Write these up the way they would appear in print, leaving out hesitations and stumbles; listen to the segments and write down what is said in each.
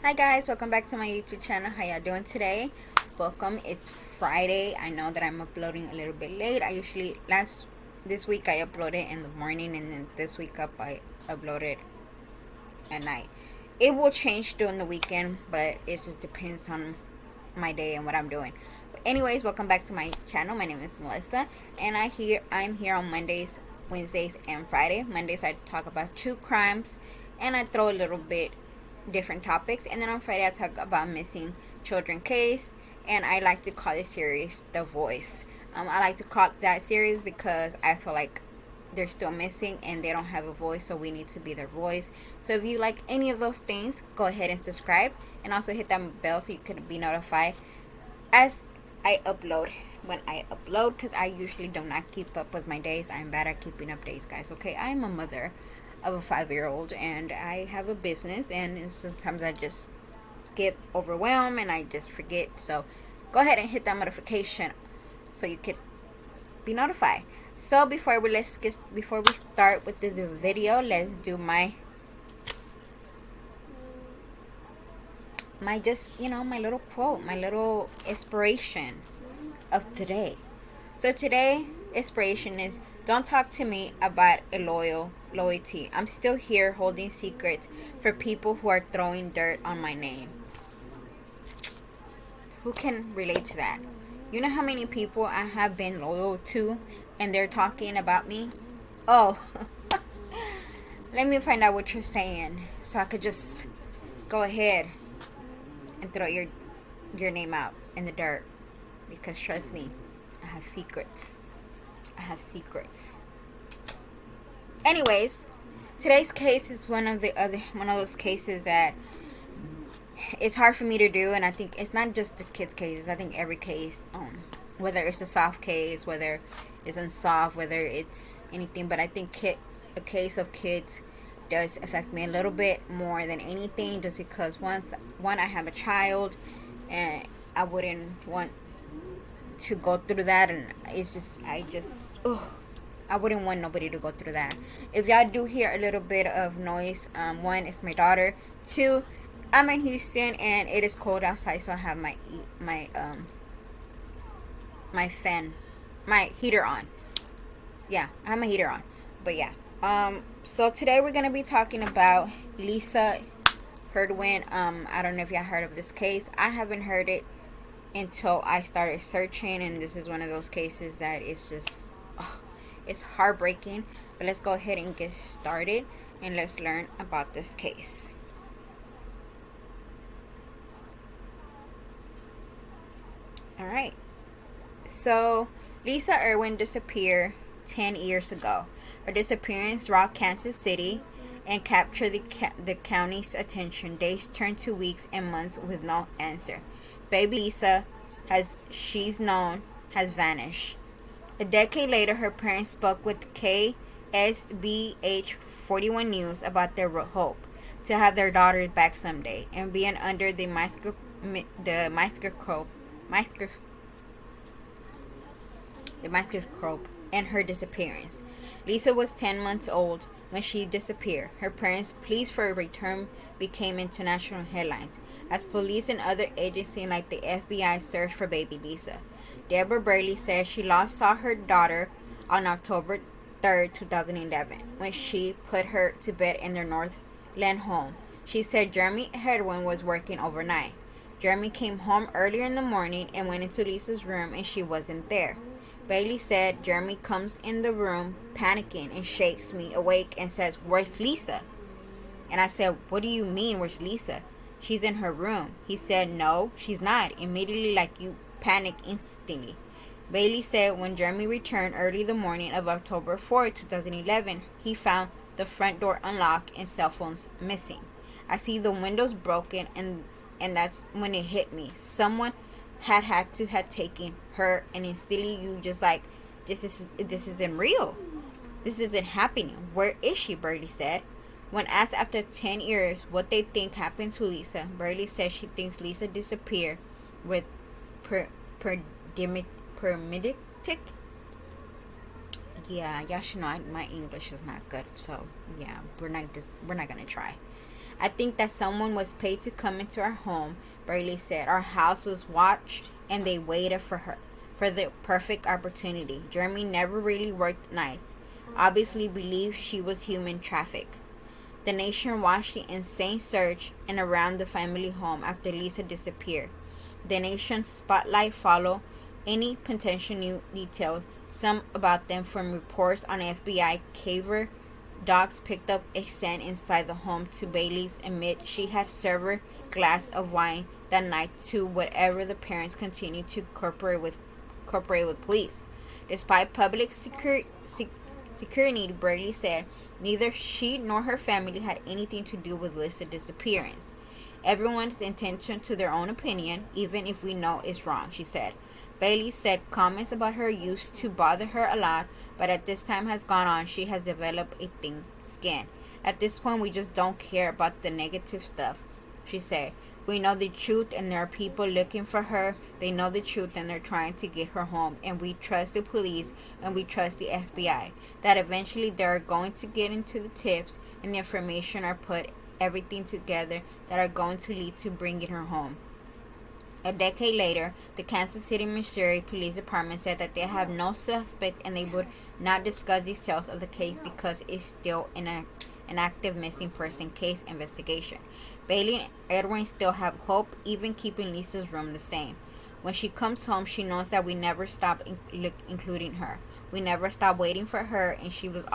Hi guys, welcome back to my YouTube channel. How y'all doing today? Welcome. It's Friday. I know that I'm uploading a little bit late. This week I uploaded in the morning, and then this week I uploaded at night. It will change during the weekend, but it just depends on my day and what I'm doing. But anyways, welcome back to my channel. My name is Melissa, and I'm here on Mondays, Wednesdays, and Friday. Mondays I talk about true crimes, and I throw a little bit different topics, and then on Friday I talk about missing children case, and I like to call this series The Voice. I like to call that series because I feel like they're still missing and they don't have a voice, so we need to be their voice. So if you like any of those things, go ahead and subscribe, and also hit that bell so you could be notified as I upload when I upload, because I usually do not keep up with my days. I'm bad at keeping up days, guys. Okay, I'm a mother of a 5-year-old, and I have a business, and sometimes I just get overwhelmed and I just forget. So go ahead and hit that notification so you could be notified. So before we start with this video, let's do my just my little quote, my little inspiration of today. So today inspiration is: don't talk to me about loyalty. I'm still here holding secrets for people who are throwing dirt on my name. Who can relate to that? You know how many people I have been loyal to and they're talking about me? Oh, let me find out what you're saying so I could just go ahead and throw your name out in the dirt. Because trust me, I have secrets. I have secrets. Anyways, today's case is one of those cases that it's hard for me to do, and I think it's not just the kids' cases. I think every case, whether it's a soft case, whether it's unsolved, whether it's anything, but I think a case of kids does affect me a little bit more than anything, just because one, I have a child, and I wouldn't want to go through that, and I wouldn't want nobody to go through that. If y'all do hear a little bit of noise, one, it's my daughter. Two, I'm in Houston and it is cold outside, so I have my fan, my heater on. Yeah, I have my heater on. But yeah, so today we're gonna be talking about Lisa Irwin. I don't know if y'all heard of this case. I haven't heard it until I started searching, and this is one of those cases that it's just it's heartbreaking. But let's go ahead and get started, and let's learn about this case. Alright, so Lisa Irwin disappeared 10 years ago. Her disappearance rocked Kansas City and captured the county's attention. Days turned to weeks and months with no answer. Baby Lisa, as she's known, has vanished. A decade later, her parents spoke with KSBH 41 News about their hope to have their daughter back someday, and being under the microscope and her disappearance. Lisa was 10 months old when she disappeared. Her parents' pleas for a return became international headlines as police and other agencies like the FBI searched for baby Lisa. Deborah Brayley said she last saw her daughter on October 3rd, 2011, when she put her to bed in their Northland home. She said Jeremy Irwin was working overnight. Jeremy came home earlier in the morning and went into Lisa's room, and she wasn't there. Bailey said Jeremy comes in the room panicking and shakes me awake and says, "Where's Lisa?" And I said, "What do you mean, where's Lisa? She's in her room." He said, "No, she's not." Immediately, like you panic instantly. Bailey said when Jeremy returned early the morning of October 4th, 2011, he found the front door unlocked and cell phones missing. I see the windows broken, and that's when it hit me. Someone had to have taken her, and instantly you just like, this isn't real. This isn't happening. Where is she? Bailey said. When asked after 10 years what they think happened to Lisa, Bailey said she thinks Lisa disappeared with paramedic. Yeah, y'all should know my English is not good, so yeah, we're not gonna try. I think that someone was paid to come into our home, Bailey said. Our house was watched and they waited for the perfect opportunity. Jeremy never really worked nights. Obviously believed she was human trafficked. The nation watched the insane search and around the family home after Lisa disappeared. The nation's spotlight followed any potential new details, some about them from reports on FBI caver dogs picked up a scent inside the home to Bailey's admit she had served her glass of wine that night to whatever the parents continued to cooperate with police. Despite public security, Bailey said neither she nor her family had anything to do with Lisa's disappearance. Everyone's entitled to their own opinion, even if we know it's wrong, she said. Bailey said comments about her used to bother her a lot, but as this time has gone on, she has developed a thin skin. At this point, we just don't care about the negative stuff, she said. We know the truth and there are people looking for her. They know the truth and they're trying to get her home. And we trust the police and we trust the FBI. That eventually they are going to get into the tips and the information are put everything together that are going to lead to bringing her home. A decade later, the Kansas City, Missouri Police Department said that they have no suspect and they would not discuss details of the case because it's still in an active missing person case investigation. Bailey and Irwin still have hope, even keeping Lisa's room the same. When she comes home, she knows that we never stop including her. We never stop waiting for her, and she was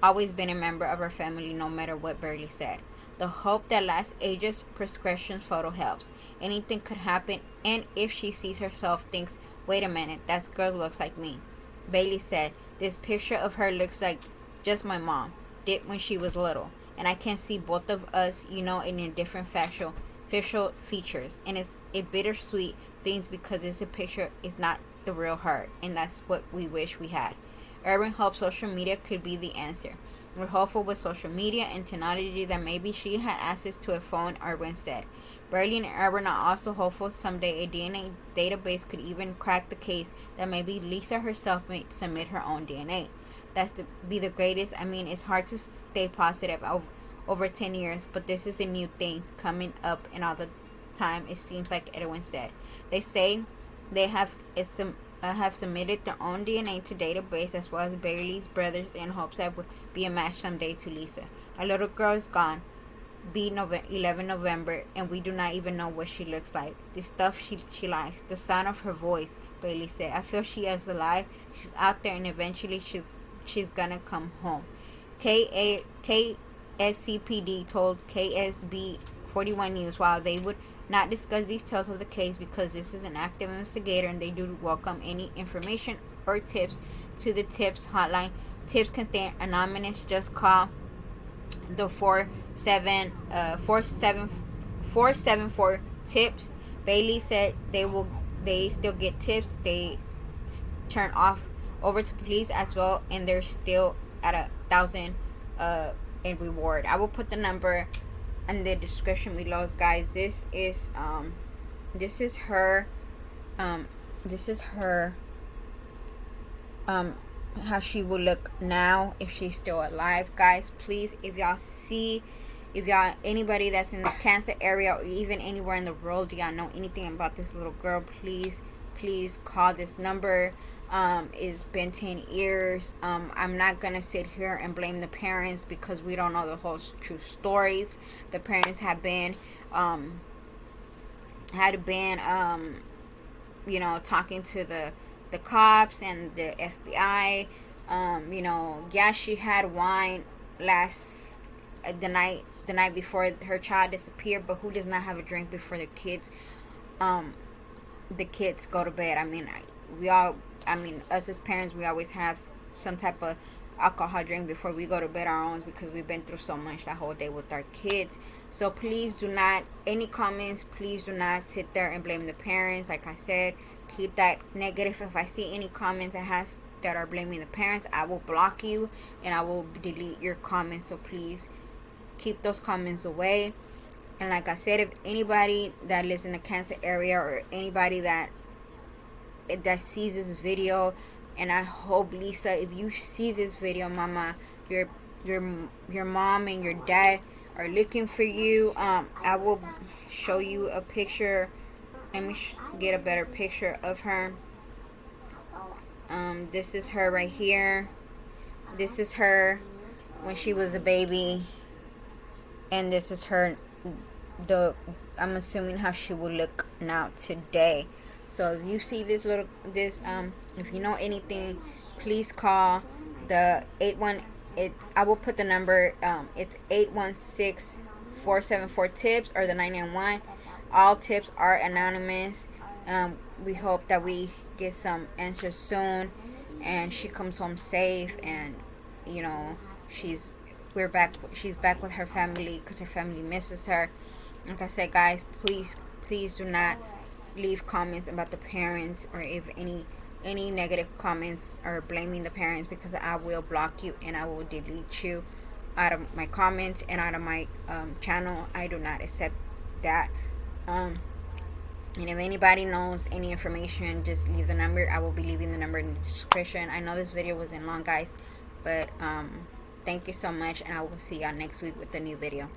always been a member of our family, no matter what Bailey said. The hope that lasts ages prescription photo helps. Anything could happen, and if she sees herself, thinks, wait a minute, that girl looks like me. Bailey said, this picture of her looks like just my mom did when she was little. And I can see both of us, in a different facial features. And it's a bittersweet thing because it's a picture, it's not the real her. And that's what we wish we had. Irwin hopes social media could be the answer. We're hopeful with social media and technology that maybe she had access to a phone, Irwin said. Bailey and Irwin are also hopeful someday a DNA database could even crack the case that maybe Lisa herself may submit her own DNA. Be the greatest. It's hard to stay positive over 10 years, but this is a new thing coming up, and all the time it seems like Irwin said. They say they have submitted their own DNA to database as well as Bailey's brothers in hopes that would be a match someday to Lisa. Our little girl is gone. 11 November, and we do not even know what she looks like. The stuff she likes, the sound of her voice, Bailey said. I feel she is alive. She's out there, and eventually she's gonna come home. KSCPD told KSB 41 News while they would not discuss details of the case because this is an active investigator and they do welcome any information or tips to the tips hotline. Tips can stay anonymous. Just call the 474 tips. Bailey said they still get tips. They turn off over to police as well, and they're still at 1,000 in reward. I will put the number in the description below, guys. This is her how she will look now if she's still alive, guys. Please, if y'all anybody that's in the Kansas area or even anywhere in the world, y'all know anything about this little girl, please call this number. It's been 10 years. I'm not gonna sit here and blame the parents because we don't know the whole true stories. The parents have been talking to the cops and the FBI. She had wine the night before her child disappeared, but who does not have a drink before the kids go to bed? Us as parents, we always have some type of alcohol drink before we go to bed our own because we've been through so much that whole day with our kids. So please do not, any comments, please do not sit there and blame the parents. Like I said, keep that negative. If I see any comments that are blaming the parents, I will block you and I will delete your comments. So please keep those comments away. And like I said, if anybody that lives in the Kansas area or anybody that sees this video, and I hope, Lisa, if you see this video, mama, your mom and your dad are looking for you. I will show you a picture. Let me get a better picture of her. This is her right here. This is her when she was a baby, and this is her. I'm assuming how she will look now today. So if you see this if you know anything, please call the 81. I will put the number. It's 816-474-TIPS or the 991. All tips are anonymous. We hope that we get some answers soon, and she comes home safe, and she's back with her family, because her family misses her. Like I said, guys, please do not leave comments about the parents, or if any negative comments or blaming the parents, because I will block you and I will delete you out of my comments and out of my channel. I do not accept that. And if anybody knows any information, just leave the number. I will be leaving the number in the description. I know this video wasn't long, guys, but thank you so much, and I will see y'all next week with a new video.